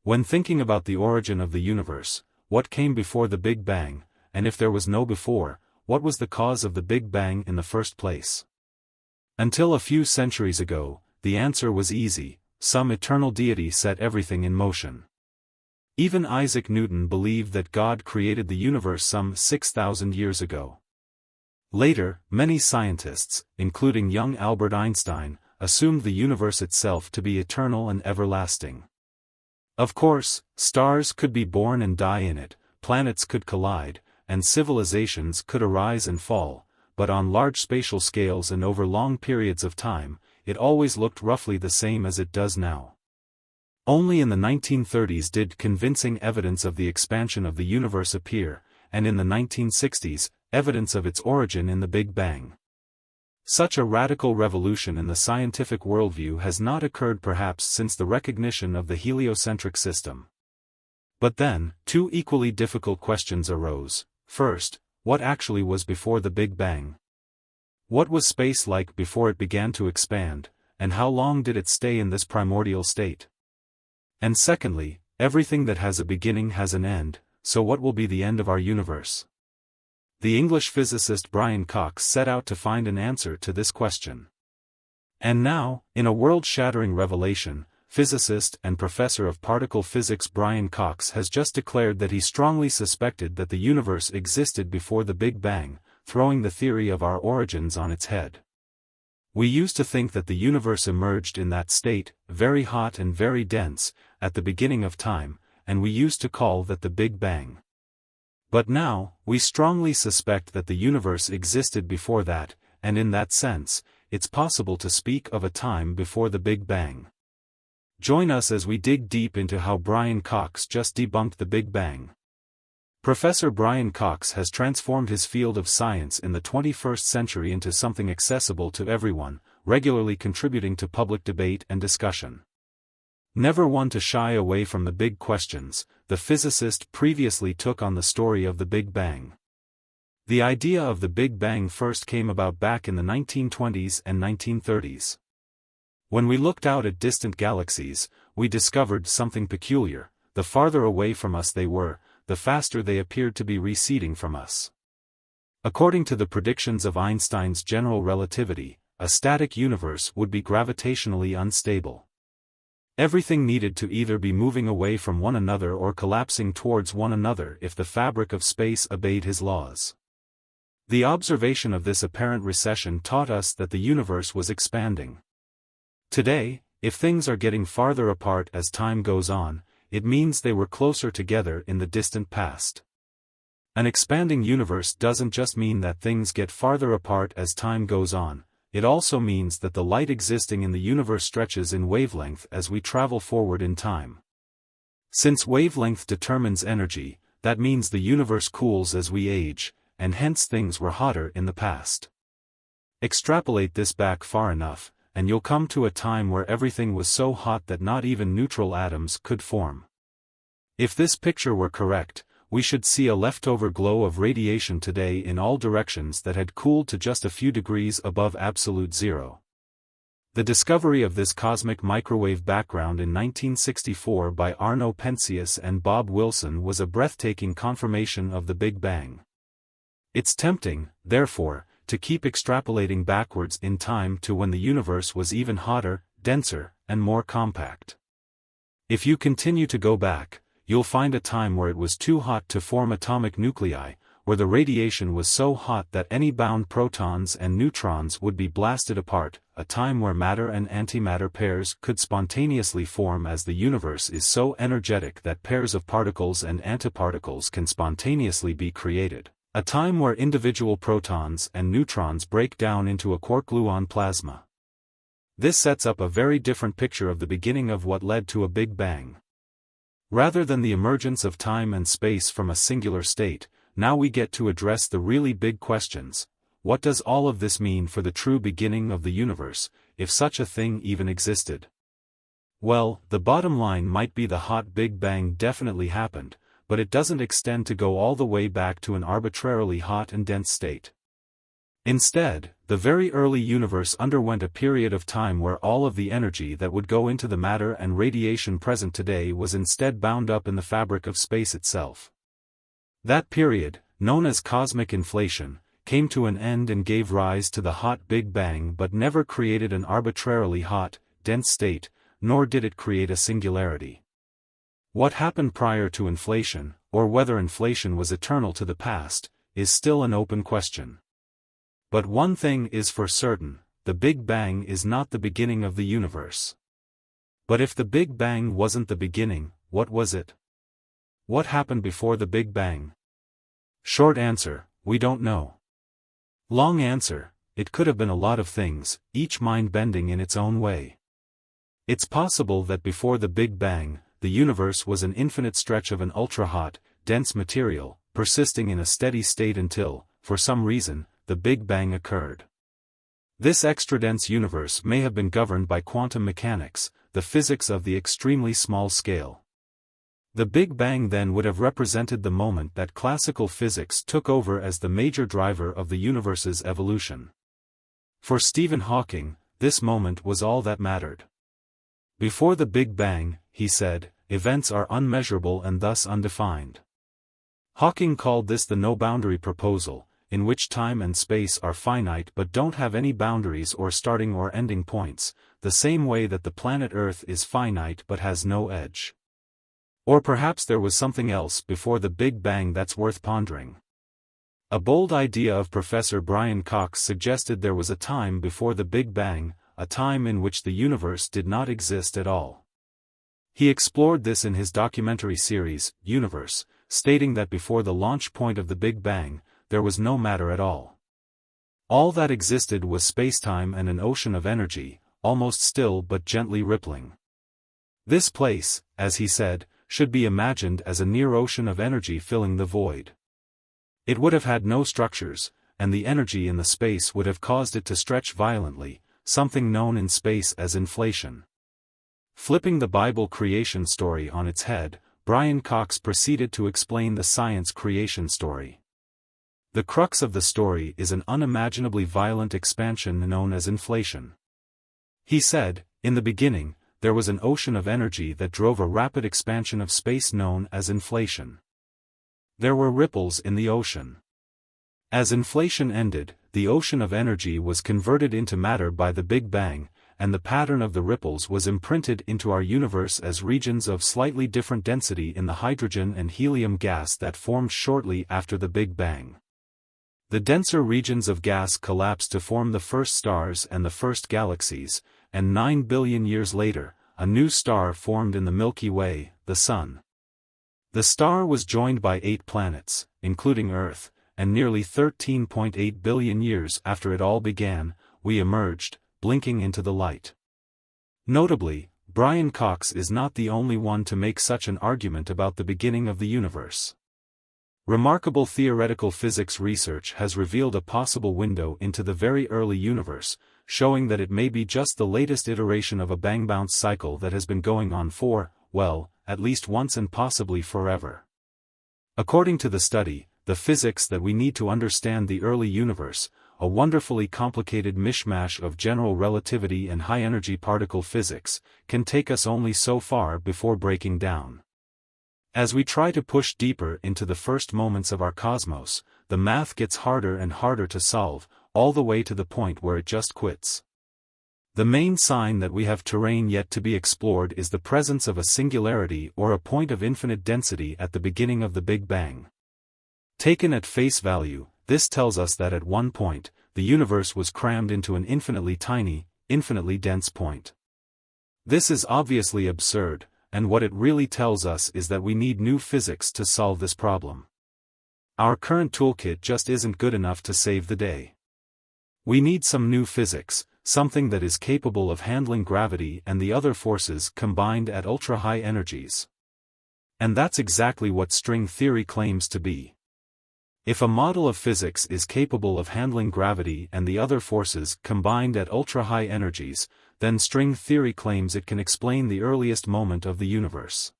When thinking about the origin of the universe, what came before the Big Bang, and if there was no before, what was the cause of the Big Bang in the first place? Until a few centuries ago, the answer was easy: some eternal deity set everything in motion. Even Isaac Newton believed that God created the universe some 6,000 years ago. Later, many scientists, including young Albert Einstein, assumed the universe itself to be eternal and everlasting. Of course, stars could be born and die in it, planets could collide, and civilizations could arise and fall, but on large spatial scales and over long periods of time, it always looked roughly the same as it does now. Only in the 1930s did convincing evidence of the expansion of the universe appear, and in the 1960s, evidence of its origin in the Big Bang. Such a radical revolution in the scientific worldview has not occurred perhaps since the recognition of the heliocentric system. But then, two equally difficult questions arose. First, what actually was before the Big Bang? What was space like before it began to expand, and how long did it stay in this primordial state? And secondly, everything that has a beginning has an end, so what will be the end of our universe? The English physicist Brian Cox set out to find an answer to this question. And now, in a world-shattering revelation, physicist and professor of particle physics Brian Cox has just declared that he strongly suspected that the universe existed before the Big Bang, throwing the theory of our origins on its head. We used to think that the universe emerged in that state, very hot and very dense, at the beginning of time, and we used to call that the Big Bang. But now, we strongly suspect that the universe existed before that, and in that sense, it's possible to speak of a time before the Big Bang. Join us as we dig deep into how Brian Cox just debunked the Big Bang. Professor Brian Cox has transformed his field of science in the 21st century into something accessible to everyone, regularly contributing to public debate and discussion. Never one to shy away from the big questions, the physicist previously took on the story of the Big Bang. The idea of the Big Bang first came about back in the 1920s and 1930s. When we looked out at distant galaxies, we discovered something peculiar: the farther away from us they were, the faster they appeared to be receding from us. According to the predictions of Einstein's general relativity, a static universe would be gravitationally unstable. Everything needed to either be moving away from one another or collapsing towards one another if the fabric of space obeyed his laws. The observation of this apparent recession taught us that the universe was expanding. Today, if things are getting farther apart as time goes on, it means they were closer together in the distant past. An expanding universe doesn't just mean that things get farther apart as time goes on. It also means that the light existing in the universe stretches in wavelength as we travel forward in time. Since wavelength determines energy, that means the universe cools as we age, and hence things were hotter in the past. Extrapolate this back far enough, and you'll come to a time where everything was so hot that not even neutral atoms could form. If this picture were correct, we should see a leftover glow of radiation today in all directions that had cooled to just a few degrees above absolute zero. The discovery of this cosmic microwave background in 1964 by Arno Penzias and Bob Wilson was a breathtaking confirmation of the Big Bang. It's tempting, therefore, to keep extrapolating backwards in time to when the universe was even hotter, denser, and more compact. If you continue to go back, you'll find a time where it was too hot to form atomic nuclei, where the radiation was so hot that any bound protons and neutrons would be blasted apart, a time where matter and antimatter pairs could spontaneously form as the universe is so energetic that pairs of particles and antiparticles can spontaneously be created, a time where individual protons and neutrons break down into a quark-gluon plasma. This sets up a very different picture of the beginning of what led to a Big Bang. Rather than the emergence of time and space from a singular state, now we get to address the really big questions. What does all of this mean for the true beginning of the universe, if such a thing even existed? Well, the bottom line might be the hot Big Bang definitely happened, but it doesn't extend to go all the way back to an arbitrarily hot and dense state. Instead, the very early universe underwent a period of time where all of the energy that would go into the matter and radiation present today was instead bound up in the fabric of space itself. That period, known as cosmic inflation, came to an end and gave rise to the hot Big Bang, but never created an arbitrarily hot, dense state, nor did it create a singularity. What happened prior to inflation, or whether inflation was eternal to the past, is still an open question. But one thing is for certain, the Big Bang is not the beginning of the universe. But if the Big Bang wasn't the beginning, what was it? What happened before the Big Bang? Short answer, we don't know. Long answer, it could have been a lot of things, each mind-bending in its own way. It's possible that before the Big Bang, the universe was an infinite stretch of an ultra-hot, dense material, persisting in a steady state until, for some reason, the Big Bang occurred. This extra-dense universe may have been governed by quantum mechanics, the physics of the extremely small scale. The Big Bang then would have represented the moment that classical physics took over as the major driver of the universe's evolution. For Stephen Hawking, this moment was all that mattered. Before the Big Bang, he said, events are unmeasurable and thus undefined. Hawking called this the no-boundary proposal, in which time and space are finite but don't have any boundaries or starting or ending points, the same way that the planet Earth is finite but has no edge. Or perhaps there was something else before the Big Bang that's worth pondering. A bold idea of Professor Brian Cox suggested there was a time before the Big Bang, a time in which the universe did not exist at all. He explored this in his documentary series, Universe, stating that before the launch point of the Big Bang, there was no matter at all. All that existed was spacetime and an ocean of energy, almost still but gently rippling. This place, as he said, should be imagined as a near ocean of energy filling the void. It would have had no structures, and the energy in the space would have caused it to stretch violently, something known in space as inflation. Flipping the Bible creation story on its head, Brian Cox proceeded to explain the science creation story. The crux of the story is an unimaginably violent expansion known as inflation. He said, in the beginning, there was an ocean of energy that drove a rapid expansion of space known as inflation. There were ripples in the ocean. As inflation ended, the ocean of energy was converted into matter by the Big Bang, and the pattern of the ripples was imprinted into our universe as regions of slightly different density in the hydrogen and helium gas that formed shortly after the Big Bang. The denser regions of gas collapsed to form the first stars and the first galaxies, and 9 billion years later, a new star formed in the Milky Way, the Sun. The star was joined by 8 planets, including Earth, and nearly 13.8 billion years after it all began, we emerged, blinking into the light. Notably, Brian Cox is not the only one to make such an argument about the beginning of the universe. Remarkable theoretical physics research has revealed a possible window into the very early universe, showing that it may be just the latest iteration of a bang-bounce cycle that has been going on for, well, at least once and possibly forever. According to the study, the physics that we need to understand the early universe, a wonderfully complicated mishmash of general relativity and high-energy particle physics, can take us only so far before breaking down. As we try to push deeper into the first moments of our cosmos, the math gets harder and harder to solve, all the way to the point where it just quits. The main sign that we have terrain yet to be explored is the presence of a singularity or a point of infinite density at the beginning of the Big Bang. Taken at face value, this tells us that at one point, the universe was crammed into an infinitely tiny, infinitely dense point. This is obviously absurd, and what it really tells us is that we need new physics to solve this problem. Our current toolkit just isn't good enough to save the day. We need some new physics, something that is capable of handling gravity and the other forces combined at ultra-high energies. And that's exactly what string theory claims to be. If a model of physics is capable of handling gravity and the other forces combined at ultra-high energies, then string theory claims it can explain the earliest moment of the universe.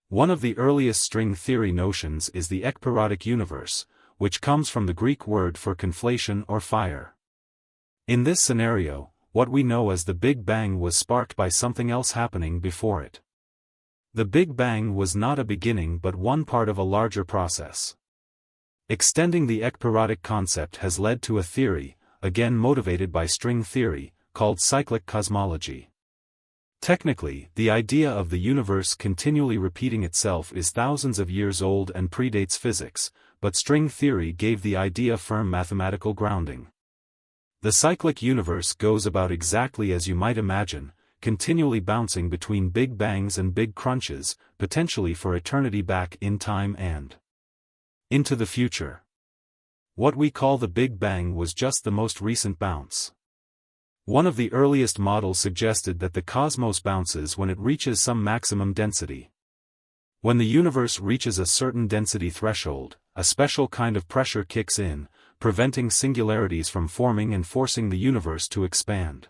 One of the earliest string theory notions is the ekpyrotic universe, which comes from the Greek word for conflation or fire. In this scenario, what we know as the Big Bang was sparked by something else happening before it. The Big Bang was not a beginning but one part of a larger process. Extending the ekpyrotic concept has led to a theory, again motivated by string theory, called cyclic cosmology. Technically, the idea of the universe continually repeating itself is thousands of years old and predates physics, but string theory gave the idea firm mathematical grounding. The cyclic universe goes about exactly as you might imagine, continually bouncing between big bangs and big crunches, potentially for eternity back in time and into the future. What we call the Big Bang was just the most recent bounce. One of the earliest models suggested that the cosmos bounces when it reaches some maximum density. When the universe reaches a certain density threshold, a special kind of pressure kicks in, preventing singularities from forming and forcing the universe to expand.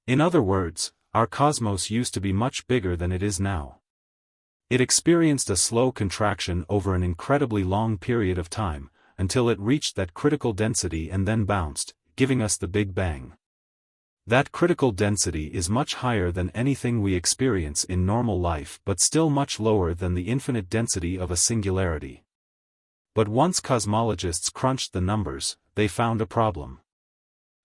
In other words, our cosmos used to be much bigger than it is now. It experienced a slow contraction over an incredibly long period of time, until it reached that critical density and then bounced, giving us the Big Bang. That critical density is much higher than anything we experience in normal life but still much lower than the infinite density of a singularity. But once cosmologists crunched the numbers, they found a problem.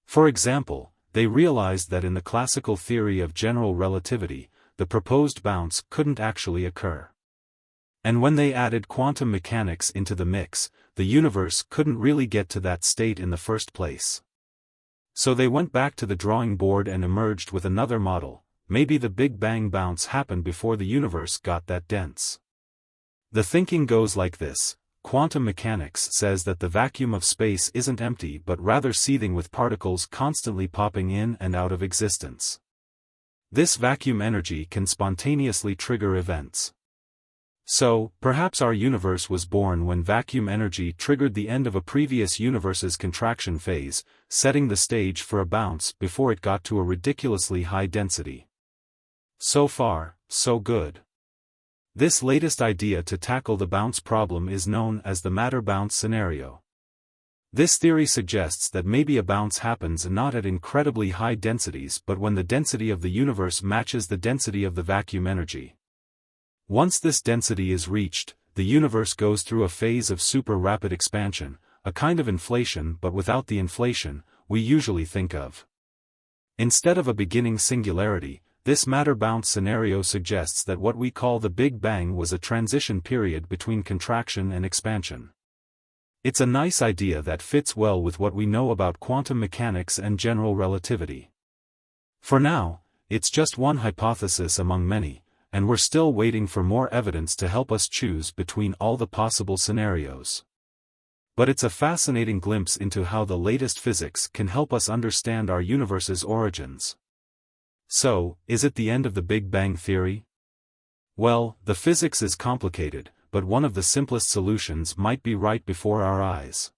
For example, they realized that in the classical theory of general relativity, the proposed bounce couldn't actually occur. And when they added quantum mechanics into the mix, the universe couldn't really get to that state in the first place. So they went back to the drawing board and emerged with another model. Maybe the Big Bang bounce happened before the universe got that dense. The thinking goes like this. Quantum mechanics says that the vacuum of space isn't empty but rather seething with particles constantly popping in and out of existence. This vacuum energy can spontaneously trigger events. So, perhaps our universe was born when vacuum energy triggered the end of a previous universe's contraction phase, setting the stage for a bounce before it got to a ridiculously high density. So far, so good. This latest idea to tackle the bounce problem is known as the matter bounce scenario. This theory suggests that maybe a bounce happens not at incredibly high densities but when the density of the universe matches the density of the vacuum energy. Once this density is reached, the universe goes through a phase of super rapid expansion, a kind of inflation but without the inflation we usually think of. Instead of a beginning singularity, this matter bounce scenario suggests that what we call the Big Bang was a transition period between contraction and expansion. It's a nice idea that fits well with what we know about quantum mechanics and general relativity. For now, it's just one hypothesis among many, and we're still waiting for more evidence to help us choose between all the possible scenarios. But it's a fascinating glimpse into how the latest physics can help us understand our universe's origins. So, is it the end of the Big Bang theory? Well, the physics is complicated, but one of the simplest solutions might be right before our eyes.